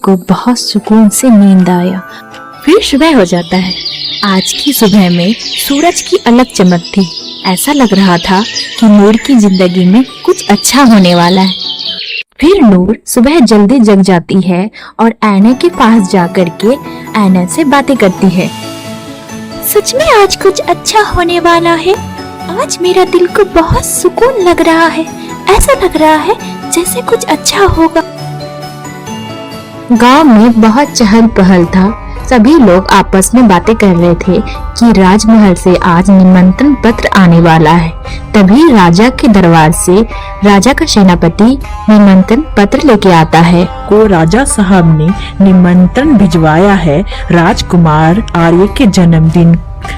को बहुत सुकून से नींद आया। फिर सुबह हो जाता है। आज की सुबह में सूरज की अलग चमक थी। ऐसा लग रहा था कि नूर की जिंदगी में कुछ अच्छा होने वाला है। फिर नूर सुबह जल्दी जग जाती है और आईने के पास जाकर के आईने से बातें करती है। सच में आज कुछ अच्छा होने वाला है। आज मेरा दिल को बहुत सुकून लग रहा है। ऐसा लग रहा है जैसे कुछ अच्छा होगा। गांव में बहुत चहल पहल था। सभी लोग आपस में बातें कर रहे थे कि राजमहल से आज निमंत्रण पत्र आने वाला है। तभी राजा के दरबार से राजा का सेनापति निमंत्रण पत्र लेके आता है। को राजा साहब ने निमंत्रण भिजवाया है राजकुमार आर्य के जन्मदिन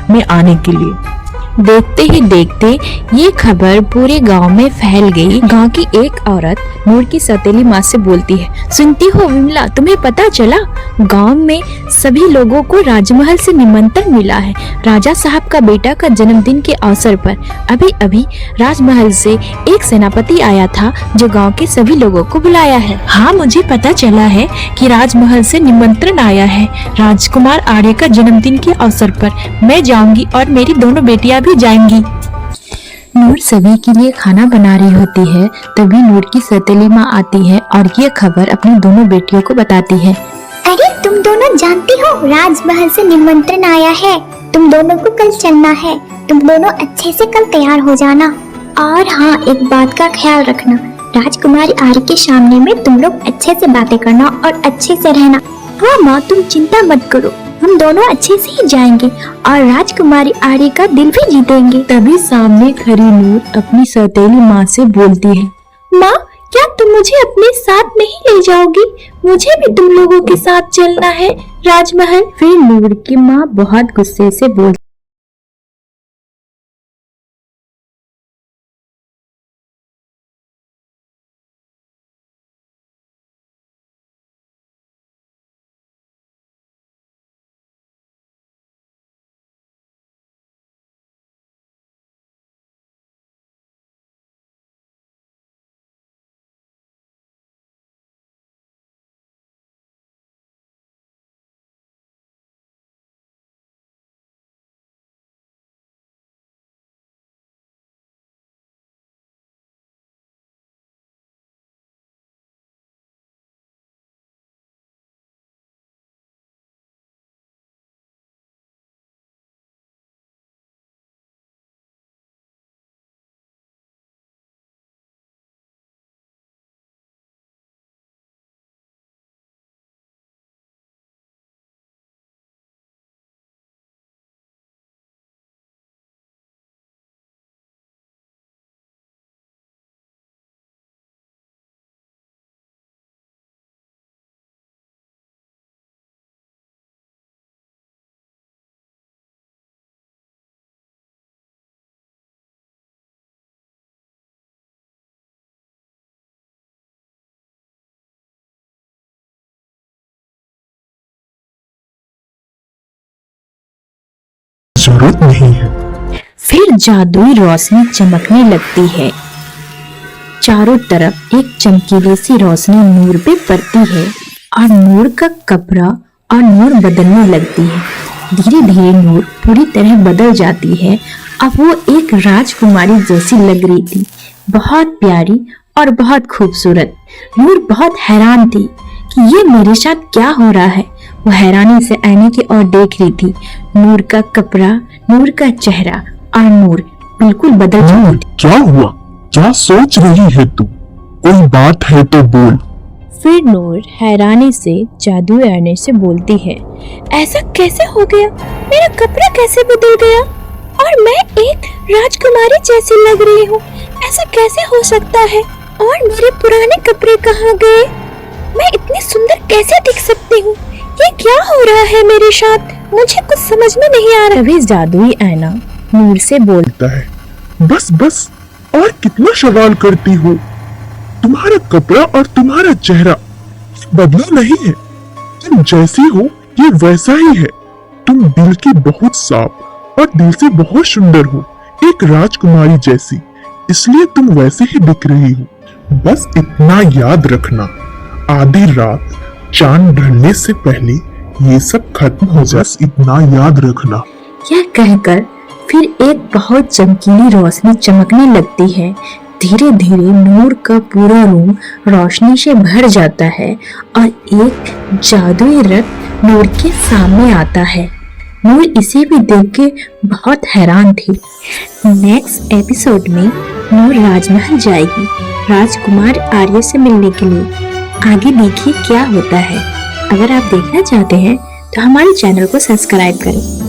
में आने के लिए। देखते ही देखते ये खबर पूरे गांव में फैल गई। गांव की एक औरत नूर की सौतेली माँ से बोलती है, सुनती हो विमला, तुम्हें पता चला गांव में सभी लोगों को राजमहल से निमंत्रण मिला है राजा साहब का बेटा का जन्मदिन के अवसर पर। अभी अभी राजमहल से एक सेनापति आया था जो गांव के सभी लोगों को बुलाया है। हाँ, मुझे पता चला है कि राजमहल से निमंत्रण आया है राजकुमार आर्य का जन्मदिन के अवसर पर। मैं जाऊंगी और मेरी दोनों बेटियां भी जाएंगी। नूर सभी के लिए खाना बना रही होती है। तभी नूर की सौतेली माँ आती है और ये खबर अपनी दोनों बेटियों को बताती है। अरे तुम दोनों जानती हो राजमहल से निमंत्रण आया है। तुम दोनों को कल चलना है। तुम दोनों अच्छे से कल तैयार हो जाना। और हाँ, एक बात का ख्याल रखना, राजकुमारी आर्य के सामने में तुम लोग अच्छे से बातें करना और अच्छे से रहना। हाँ माँ, तुम चिंता मत करो, हम दोनों अच्छे से ही जाएंगे और राजकुमारी आर्य का दिल भी जीतेंगे। तभी सामने खड़ी नूर अपनी सौतेली माँ से बोलती है, माँ, क्या तुम मुझे अपने साथ नहीं ले जाओगी? मुझे भी तुम लोगों के साथ चलना है राजमहल। फिर नूर की माँ बहुत गुस्से से बोलती, जरूरत नहीं है। फिर जादुई रोशनी चमकने लगती है। चारों तरफ एक चमकीली सी रोशनी नूर पे पड़ती है और नूर का कपड़ा और नूर बदलने लगती है। धीरे धीरे नूर पूरी तरह बदल जाती है। अब वो एक राजकुमारी जैसी लग रही थी, बहुत प्यारी और बहुत खूबसूरत। नूर बहुत हैरान थी कि ये मेरे साथ क्या हो रहा है। वो हैरानी से आईने की ओर देख रही थी। नूर का कपड़ा, नूर का चेहरा और नूर बिल्कुल बदल चुकी थी। क्या हुआ? क्या सोच रही है तू? कोई बात है तो बोल। फिर नूर हैरानी से जादुई आईने से बोलती है, ऐसा कैसे हो गया? मेरा कपड़ा कैसे बदल गया और मैं एक राजकुमारी जैसी लग रही हूँ? ऐसा कैसे हो सकता है? और मेरे पुराने कपड़े कहाँ गए? मैं इतनी सुंदर कैसे दिख सकती हूँ? ये क्या हो रहा है मेरे साथ? मुझे कुछ समझ में नहीं आ रहा। तभी जादुई आईना नूर से बोलता है, बस बस, और कितना सवाल करती हो? तुम्हारा कपड़ा और तुम्हारा चेहरा बदला नहीं है। तुम जैसी हो ये वैसा ही है। तुम दिल की बहुत साफ और दिल से बहुत सुंदर हो, एक राजकुमारी जैसी, इसलिए तुम वैसे ही दिख रही हो। बस इतना याद रखना, आधी रात चांद ढलने से पहले ये सब खत्म हो जाए, बस इतना याद रखना। यह कहकर फिर एक बहुत चमकीली रोशनी चमकने लगती है। धीरे धीरे नूर का पूरा रूम रोशनी से भर जाता है और एक जादुई रथ नूर के सामने आता है। नूर इसे भी देख के बहुत हैरान थी। नेक्स्ट एपिसोड में नूर राजमहल जाएगी राजकुमार आर्य से मिलने के लिए। आगे देखिए क्या होता है। अगर आप देखना चाहते हैं तो हमारे चैनल को सब्सक्राइब करें।